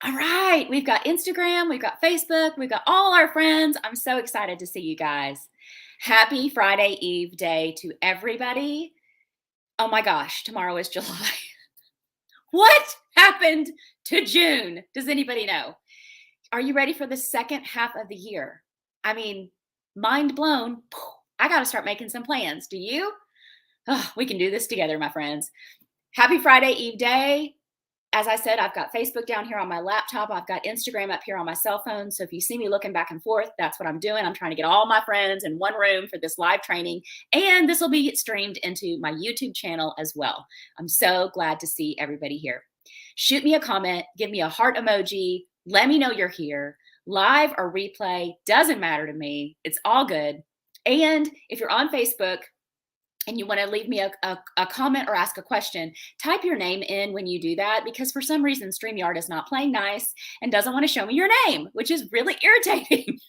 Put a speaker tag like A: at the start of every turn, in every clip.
A: All right, we've got Instagram, we've got Facebook, we've got all our friends. I'm so excited to see you guys. Happy Friday Eve day to everybody. Oh my gosh, tomorrow is July. What happened to June? Does anybody know? Are you ready for the second half of the year? I mean, mind blown. I got to start making some plans. Do you? Oh, we can do this together, my friends. Happy Friday Eve day. As I said, I've got Facebook down here on my laptop. I've got Instagram up here on my cell phone. So if you see me looking back and forth, that's what I'm doing. I'm trying to get all my friends in one room for this live training. And this will be streamed into my YouTube channel as well. I'm so glad to see everybody here. Shoot me a comment, give me a heart emoji. Let me know you're here. Live or replay, doesn't matter to me. It's all good. And if you're on Facebook, and you want to leave me a comment or ask a question, type your name in when you do that, because for some reason StreamYard is not playing nice and doesn't want to show me your name, which is really irritating.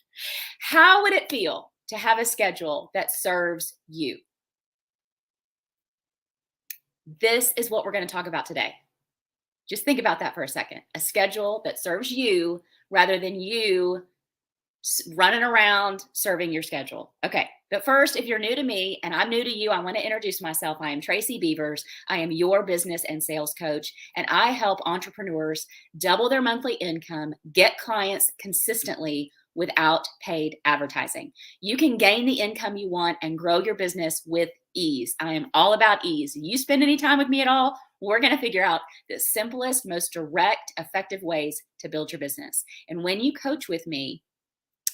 A: How would it feel to have a schedule that serves you? This is what we're going to talk about today. Just think about that for a second. A schedule that serves you rather than you running around serving your schedule. Okay, but first, if you're new to me and I'm new to you, I want to introduce myself. I am Tracy Beavers. I am your business and sales coach, and I help entrepreneurs double their monthly income, get clients consistently without paid advertising. You can gain the income you want and grow your business with ease. I am all about ease. You spend any time with me at all, we're going to figure out the simplest, most direct, effective ways to build your business. And when you coach with me,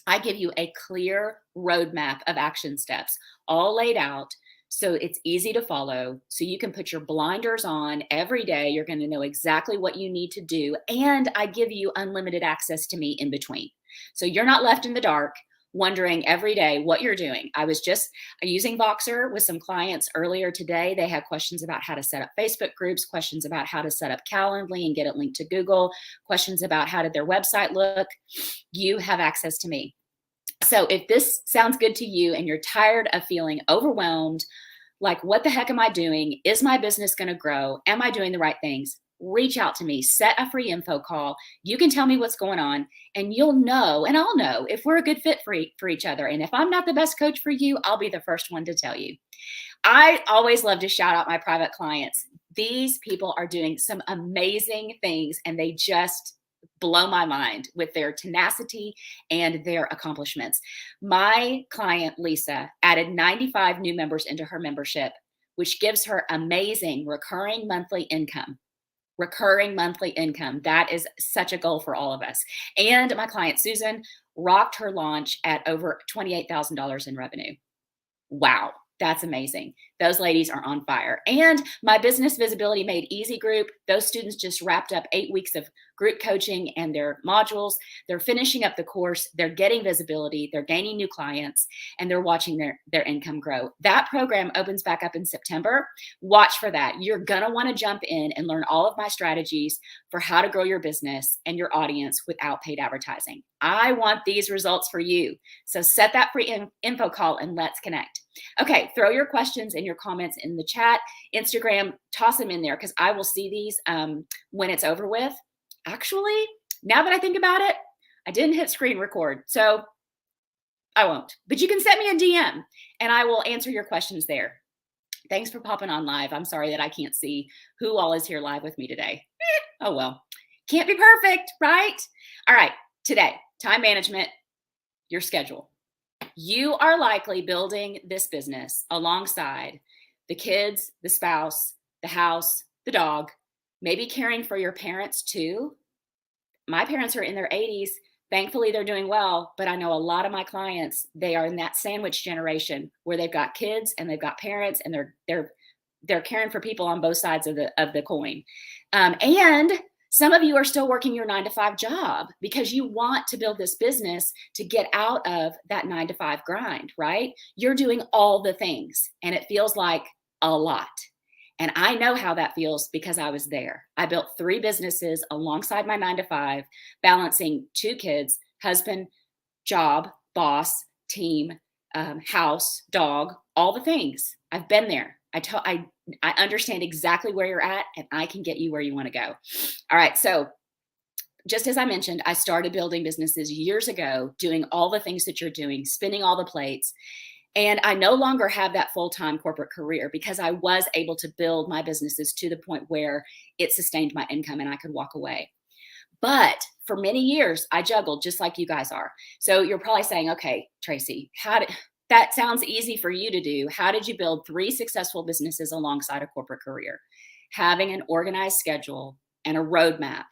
A: I give you a clear roadmap of action steps, all laid out so it's easy to follow, so you can put your blinders on every day. You're going to know exactly what you need to do. And I give you unlimited access to me in between. So you're not left in the dark wondering every day what you're doing. I was just using Voxer with some clients earlier today. They had questions about how to set up Facebook groups, questions about how to set up Calendly and get it linked to Google, questions about how did their website look. You have access to me. So if this sounds good to you and you're tired of feeling overwhelmed, like, what the heck am I doing? Is my business going to grow? Am I doing the right things? Reach out to me, set a free info call. You can tell me what's going on and you'll know, and I'll know if we're a good fit for each other. And if I'm not the best coach for you, I'll be the first one to tell you. I always love to shout out my private clients. These people are doing some amazing things and they just blow my mind with their tenacity and their accomplishments. My client, Lisa, added 95 new members into her membership, which gives her amazing recurring monthly income. Recurring monthly income. That is such a goal for all of us. And my client, Susan, rocked her launch at over $28,000 in revenue. Wow. That's amazing. Those ladies are on fire. And my Business Visibility Made Easy group, those students just wrapped up 8 weeks of group coaching and their modules. They're finishing up the course. They're getting visibility. They're gaining new clients, and they're watching their income grow. That program opens back up in September. Watch for that. You're going to want to jump in and learn all of my strategies for how to grow your business and your audience without paid advertising. I want these results for you. So set that free info call and let's connect. Okay, throw your questions and your comments in the chat. Instagram, toss them in there because I will see these when it's over with. Actually, now that I think about it, I didn't hit screen record, so I won't. But you can send me a DM and I will answer your questions there. Thanks for popping on live. I'm sorry that I can't see who all is here live with me today. Oh well, can't be perfect, right? All right, today, time management, your schedule. You are likely building this business alongside the kids, the spouse, the house, the dog, maybe caring for your parents too. My parents are in their 80s. Thankfully, they're doing well, but I know a lot of my clients, they are in that sandwich generation where they've got kids and they've got parents and they're caring for people on both sides of the coin. And some of you are still working your 9-to-5 job because you want to build this business to get out of that 9-to-5 grind, right? You're doing all the things and it feels like a lot. And I know how that feels because I was there. I built 3 businesses alongside my 9-to-5, balancing 2 kids, husband, job, boss, team, house, dog, all the things. I've been there. I understand exactly where you're at and I can get you where you want to go. All right. So just as I mentioned, I started building businesses years ago, doing all the things that you're doing, spinning all the plates. And I no longer have that full-time corporate career because I was able to build my businesses to the point where it sustained my income and I could walk away. But for many years, I juggled just like you guys are. So you're probably saying, okay, Tracy, that sounds easy for you to do. How did you build 3 successful businesses alongside a corporate career? Having an organized schedule and a roadmap.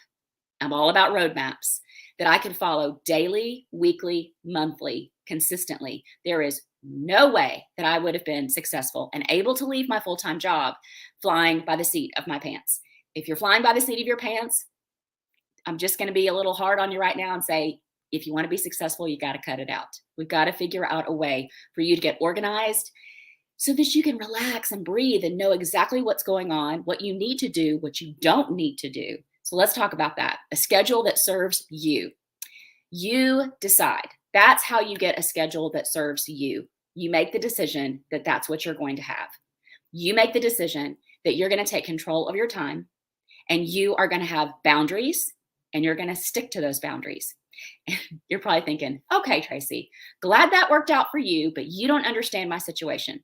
A: I'm all about roadmaps that I can follow daily, weekly, monthly, consistently. There is no way that I would have been successful and able to leave my full-time job flying by the seat of my pants. If you're flying by the seat of your pants, I'm just going to be a little hard on you right now and say, if you want to be successful, you got to cut it out. We've got to figure out a way for you to get organized so that you can relax and breathe and know exactly what's going on, what you need to do, what you don't need to do. So let's talk about that. A schedule that serves you. You decide. That's how you get a schedule that serves you. You make the decision that that's what you're going to have. You make the decision that you're going to take control of your time and you are going to have boundaries and you're going to stick to those boundaries. And you're probably thinking, okay, Tracy, glad that worked out for you, but you don't understand my situation.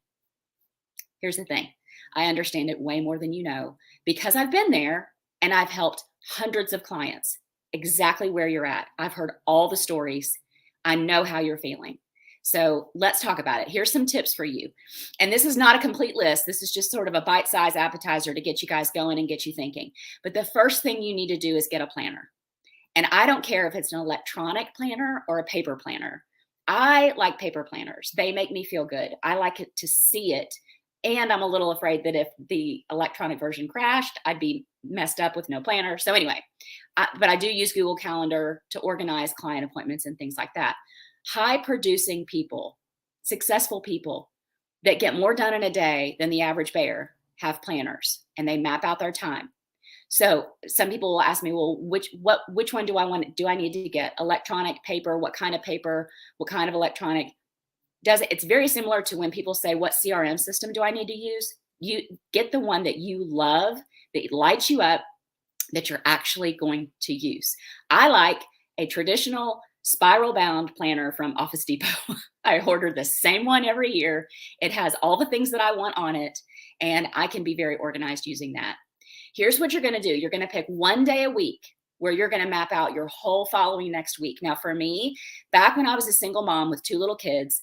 A: Here's the thing. I understand it way more than you know because I've been there and I've helped hundreds of clients exactly where you're at. I've heard all the stories. I know how you're feeling. So let's talk about it. Here's some tips for you. And this is not a complete list. This is just sort of a bite-sized appetizer to get you guys going and get you thinking. But the first thing you need to do is get a planner. And I don't care if it's an electronic planner or a paper planner. I like paper planners. They make me feel good. I like it to see it. And I'm a little afraid that if the electronic version crashed, I'd be messed up with no planner. So anyway, but I do use Google Calendar to organize client appointments and things like that. High producing people, successful people that get more done in a day than the average bear have planners and they map out their time. So some people will ask me, well, which one do I want? Do I need to get electronic, paper? What kind of paper? What kind of electronic? It's very similar to when people say, what CRM system do I need to use? You get the one that you love, that lights you up, that you're actually going to use. I like a traditional spiral bound planner from Office Depot. I order the same one every year. It has all the things that I want on it, and I can be very organized using that. Here's what you're going to do. You're going to pick one day a week where you're going to map out your whole following next week. Now, for me, back when I was a single mom with 2 little kids,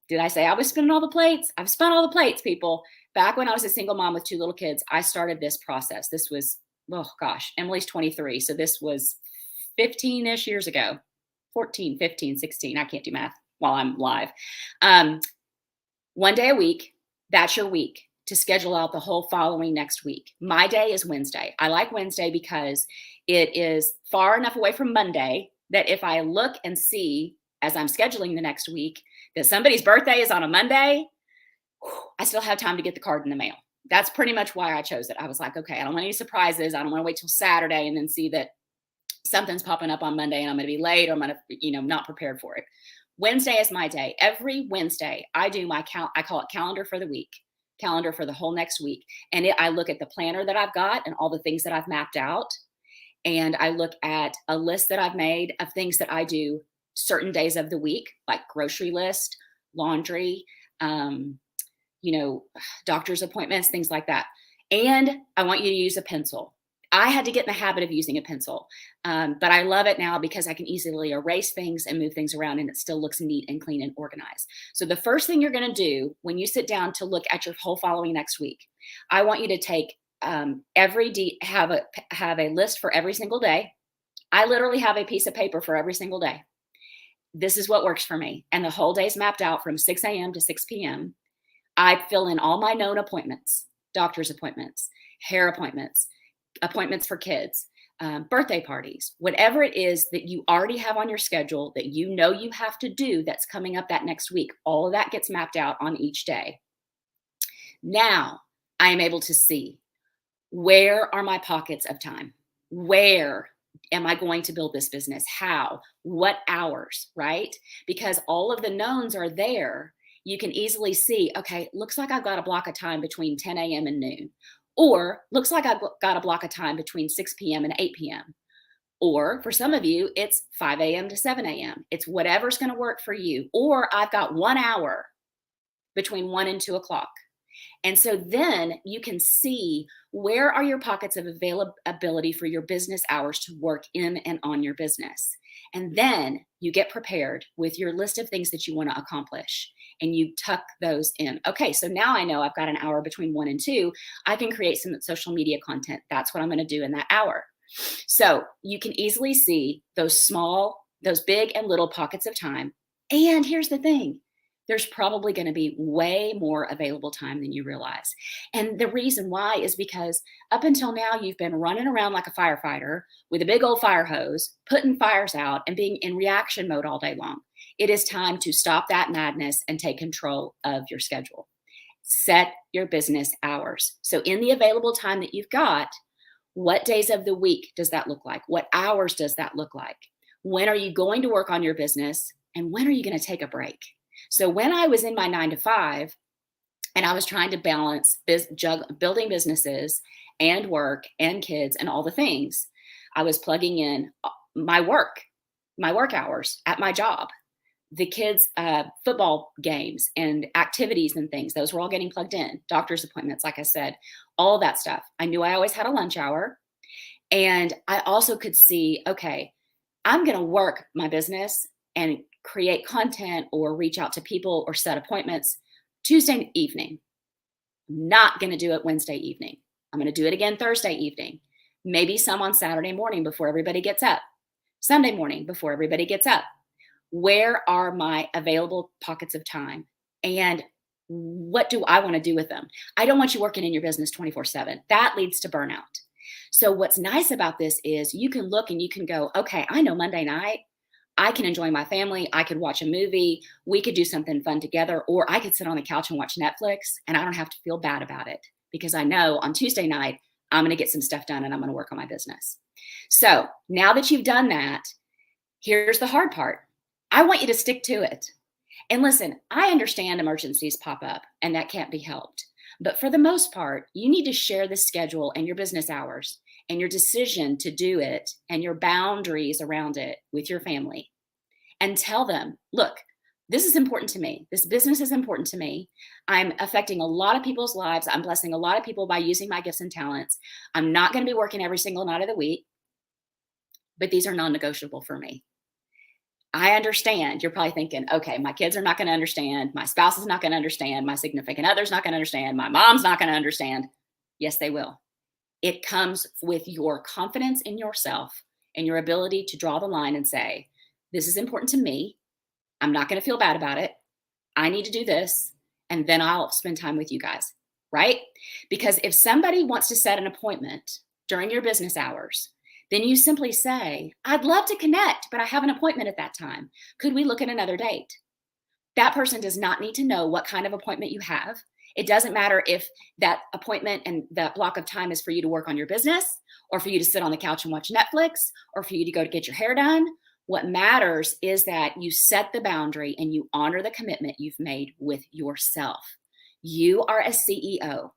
A: did I say I was spinning all the plates? I've spun all the plates, people. Back when I was a single mom with 2 little kids, I started this process. This was, oh gosh, Emily's 23. So this was 15-ish years ago, 14, 15, 16. I can't do math while I'm live. One day a week, that's your week to schedule out the whole following next week. My day is Wednesday. I like Wednesday because it is far enough away from Monday that if I look and see as I'm scheduling the next week that somebody's birthday is on a Monday, I still have time to get the card in the mail. That's pretty much why I chose it. I was like, okay, I don't want any surprises. I don't want to wait till Saturday and then see that something's popping up on Monday and I'm going to be late or I'm going to, not prepared for it. Wednesday is my day. Every Wednesday, I do I call it calendar for the week, calendar for the whole next week. And I look at the planner that I've got and all the things that I've mapped out. And I look at a list that I've made of things that I do certain days of the week, like grocery list, laundry, doctor's appointments, things like that. And I want you to use a pencil. I had to get in the habit of using a pencil, but I love it now because I can easily erase things and move things around and it still looks neat and clean and organized. So the first thing you're going to do when you sit down to look at your whole following next week, I want you to take have a list for every single day. I literally have a piece of paper for every single day. This is what works for me. And the whole day's mapped out from 6 a.m. to 6 p.m. I fill in all my known appointments, doctor's appointments, hair appointments, appointments for kids, birthday parties, whatever it is that you already have on your schedule that you know you have to do that's coming up that next week. All of that gets mapped out on each day. Now I am able to see, where are my pockets of time? Where am I going to build this business? How? What hours, right? Because all of the knowns are there. You can easily see, okay, looks like I've got a block of time between 10 a.m. and noon. Or looks like I've got a block of time between 6 p.m. and 8 p.m. Or for some of you, it's 5 a.m. to 7 a.m. It's whatever's going to work for you. Or I've got 1 hour between 1 and 2 o'clock. And so then you can see where are your pockets of availability for your business hours to work in and on your business. And then you get prepared with your list of things that you want to accomplish and you tuck those in. Okay, so now I know I've got an hour between 1 and 2. I can create some social media content. That's what I'm going to do in that hour. So you can easily see those big and little pockets of time. And here's the thing. There's probably going to be way more available time than you realize. And the reason why is because up until now, you've been running around like a firefighter with a big old fire hose, putting fires out and being in reaction mode all day long. It is time to stop that madness and take control of your schedule. Set your business hours. So in the available time that you've got, what days of the week does that look like? What hours does that look like? When are you going to work on your business? And when are you going to take a break? So when I was in my 9 to 5 and I was trying to balance building businesses and work and kids and all the things, I was plugging in my work hours at my job, the kids' football games and activities and things. Those were all getting plugged in. Doctor's appointments, like I said, all that stuff. I knew I always had a lunch hour. And I also could see, okay, I'm going to work my business and create content or reach out to people or set appointments Tuesday evening. I'm not going to do it Wednesday evening. I'm going to do it again Thursday evening. Maybe some on Saturday morning before everybody gets up. Sunday morning before everybody gets up. Where are my available pockets of time? And what do I want to do with them? I don't want you working in your business 24/7. That leads to burnout. So what's nice about this is you can look and you can go, okay, I know Monday night, I can enjoy my family. I could watch a movie. We could do something fun together, or I could sit on the couch and watch Netflix and I don't have to feel bad about it because I know on Tuesday night, I'm going to get some stuff done and I'm going to work on my business. So now that you've done that, here's the hard part. I want you to stick to it. And listen, I understand emergencies pop up and that can't be helped. But for the most part, you need to share the schedule and your business hours and your decision to do it and your boundaries around it with your family and tell them, look, this is important to me. This business is important to me. I'm affecting a lot of people's lives. I'm blessing a lot of people by using my gifts and talents. I'm not going to be working every single night of the week, but these are non-negotiable for me. I understand. You're probably thinking, okay, my kids are not going to understand. My spouse is not going to understand. My significant other's not going to understand. My mom's not going to understand. Yes, they will. It comes with your confidence in yourself and your ability to draw the line and say, this is important to me. I'm not going to feel bad about it. I need to do this. And then I'll spend time with you guys, right? Because if somebody wants to set an appointment during your business hours, then you simply say, I'd love to connect, but I have an appointment at that time. Could we look at another date? That person does not need to know what kind of appointment you have. It doesn't matter if that appointment and that block of time is for you to work on your business or for you to sit on the couch and watch Netflix or for you to go to get your hair done. What matters is that you set the boundary and you honor the commitment you've made with yourself. You are a CEO.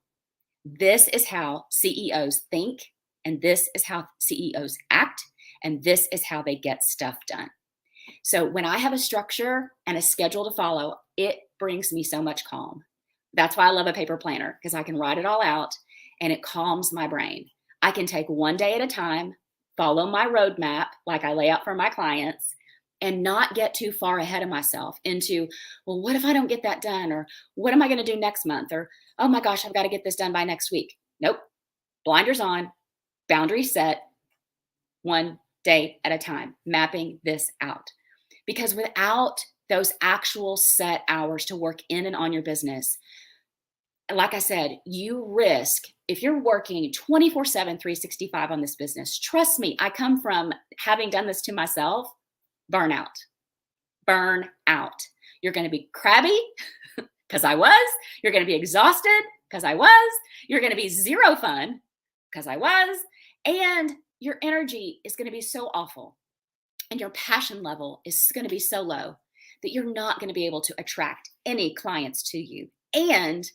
A: This is how CEOs think, and this is how CEOs act, and this is how they get stuff done. So when I have a structure and a schedule to follow, it brings me so much calm. That's why I love a paper planner, because I can write it all out and it calms my brain. I can take one day at a time, follow my roadmap like I lay out for my clients, and not get too far ahead of myself into, well, what if I don't get that done? Or what am I going to do next month? Or, oh my gosh, I've got to get this done by next week. Nope. Blinders on, boundaries set, one day at a time, mapping this out. Because without those actual set hours to work in and on your business, like I said, you risk, if you're working 24/7, 365 on this business, trust me, I come from having done this to myself, burnout. You're going to be crabby because I was. You're going to be exhausted because I was. You're going to be zero fun because I was. And your energy is going to be so awful. And your passion level is going to be so low that you're not going to be able to attract any clients to you. And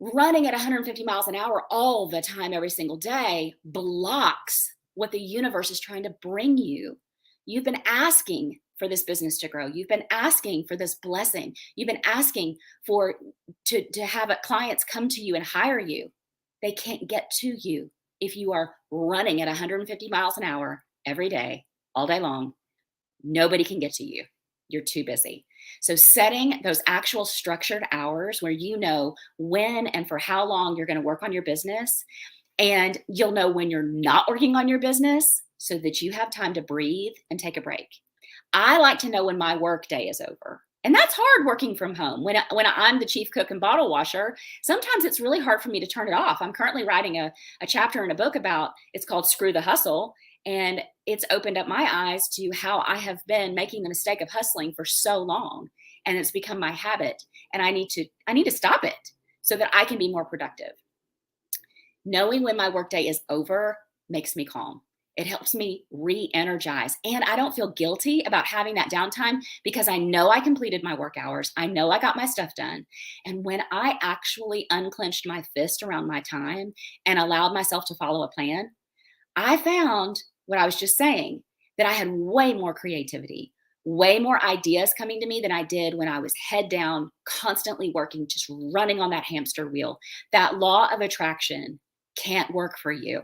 A: running at 150 miles an hour all the time, every single day, blocks what the universe is trying to bring you. You've been asking for this business to grow. You've been asking for this blessing. You've been asking for to have clients come to you and hire you. They can't get to you if you are running at 150 miles an hour every day, all day long. Nobody can get to you. You're too busy. So setting those actual structured hours where you know when and for how long you're going to work on your business, and you'll know when you're not working on your business so that you have time to breathe and take a break. I like to know when my work day is over. And that's hard working from home. When I'm the chief cook and bottle washer, sometimes it's really hard for me to turn it off. I'm currently writing a chapter in a book about, it's called Screw the Hustle. And it's opened up my eyes to how I have been making the mistake of hustling for so long. And it's become my habit. And I need to stop it so that I can be more productive. Knowing when my workday is over makes me calm. It helps me re-energize. And I don't feel guilty about having that downtime because I know I completed my work hours. I know I got my stuff done. And when I actually unclenched my fist around my time and allowed myself to follow a plan, I found what I was just saying, that I had way more creativity, way more ideas coming to me than I did when I was head down, constantly working, just running on that hamster wheel. That law of attraction can't work for you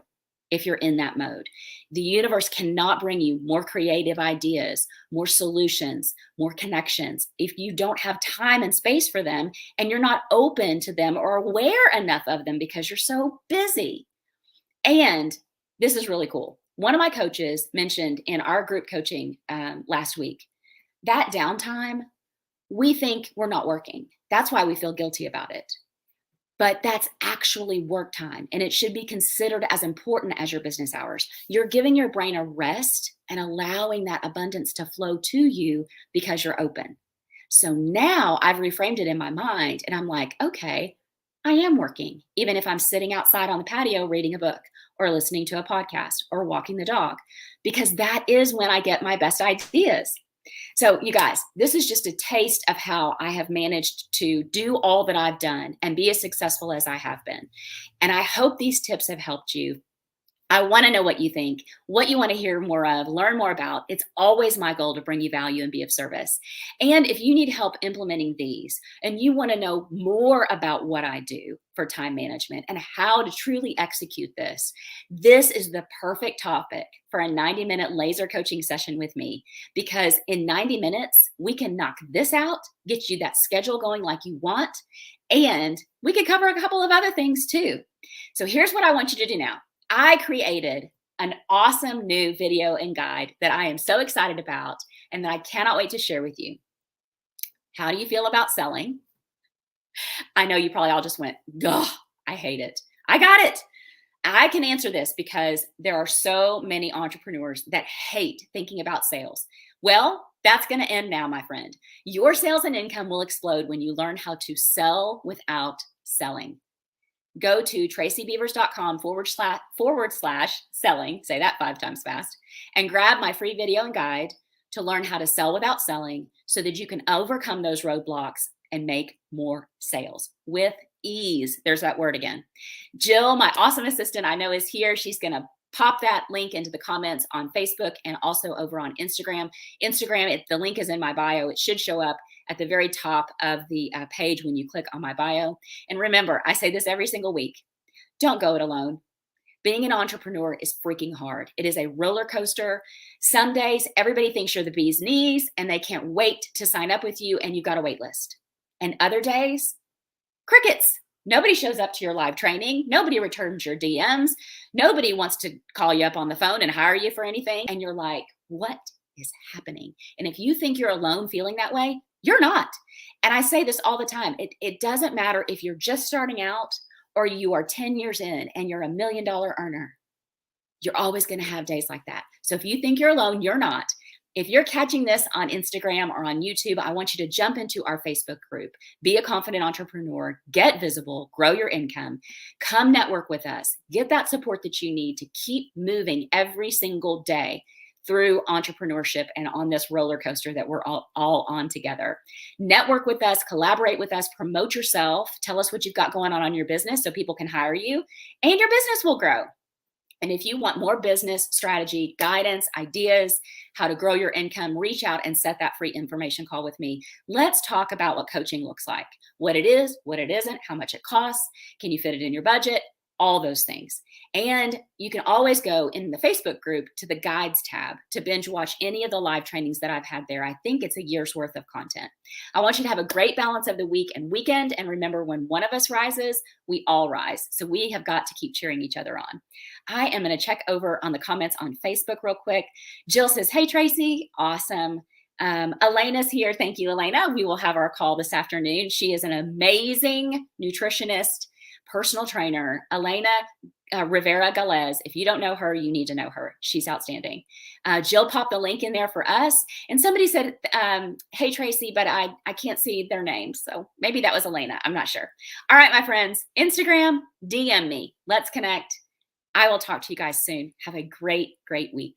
A: if you're in that mode. The universe cannot bring you more creative ideas, more solutions, more connections if you don't have time and space for them and you're not open to them or aware enough of them because you're so busy. And this is really cool. One of my coaches mentioned in our group coaching last week, that downtime, we think we're not working. That's why we feel guilty about it. But that's actually work time, and it should be considered as important as your business hours. You're giving your brain a rest and allowing that abundance to flow to you because you're open. So now I've reframed it in my mind, and I'm like, okay, I am working, even if I'm sitting outside on the patio reading a book or listening to a podcast or walking the dog, because that is when I get my best ideas. So you guys, this is just a taste of how I have managed to do all that I've done and be as successful as I have been. And I hope these tips have helped you. I want to know what you think, what you want to hear more of, learn more about. It's always my goal to bring you value and be of service. And if you need help implementing these and you want to know more about what I do for time management and how to truly execute this, this is the perfect topic for a 90-minute laser coaching session with me, because in 90 minutes, we can knock this out, get you that schedule going like you want, and we can cover a couple of other things too. So here's what I want you to do now. I created an awesome new video and guide that I am so excited about and that I cannot wait to share with you. How do you feel about selling? I know you probably all just went, "Ugh, I hate it." I got it. I can answer this because there are so many entrepreneurs that hate thinking about sales. Well, that's going to end now, my friend. Your sales and income will explode when you learn how to sell without selling. Go to tracybeavers.com/selling, say that 5 times fast, and grab my free video and guide to learn how to sell without selling so that you can overcome those roadblocks and make more sales with ease. There's that word again. Jill, my awesome assistant, I know is here. She's going to pop that link into the comments on Facebook and also over on Instagram. The link is in my bio. It should show up at the very top of the page when you click on my bio. And remember, I say this every single week, don't go it alone. Being an entrepreneur is freaking hard. It is a roller coaster. Some days, everybody thinks you're the bee's knees and they can't wait to sign up with you and you've got a wait list. And other days, crickets. Nobody shows up to your live training. Nobody returns your DMs. Nobody wants to call you up on the phone and hire you for anything. And you're like, what is happening? And if you think you're alone feeling that way, you're not. And I say this all the time. It doesn't matter if you're just starting out or you are 10 years in and you're $1 million earner. You're always going to have days like that. So if you think you're alone, you're not. If you're catching this on Instagram or on YouTube, I want you to jump into our Facebook group, Be a Confident Entrepreneur, get visible, grow your income, come network with us, get that support that you need to keep moving every single day through entrepreneurship and on this roller coaster that we're all on together. Network with us, collaborate with us, promote yourself, tell us what you've got going on your business so people can hire you and your business will grow. And if you want more business strategy, guidance, ideas, how to grow your income, reach out and set that free information call with me. Let's talk about what coaching looks like, what it is, what it isn't, how much it costs, can you fit it in your budget, all those things. And you can always go in the Facebook group to the guides tab to binge watch any of the live trainings that I've had there. I think it's a year's worth of content. I want you to have a great balance of the week and weekend. And remember, when one of us rises, we all rise. So we have got to keep cheering each other on. I am going to check over on the comments on Facebook real quick. Jill says, hey, Tracy, awesome. Elena's here. Thank you, Elena. We will have our call this afternoon. She is an amazing nutritionist, personal trainer. Elena Rivera Galez. If you don't know her, you need to know her. She's outstanding. Jill popped the link in there for us. And somebody said, hey, Tracy, but I can't see their names. So maybe that was Elena. I'm not sure. All right, my friends, Instagram, DM me. Let's connect. I will talk to you guys soon. Have a great, great week.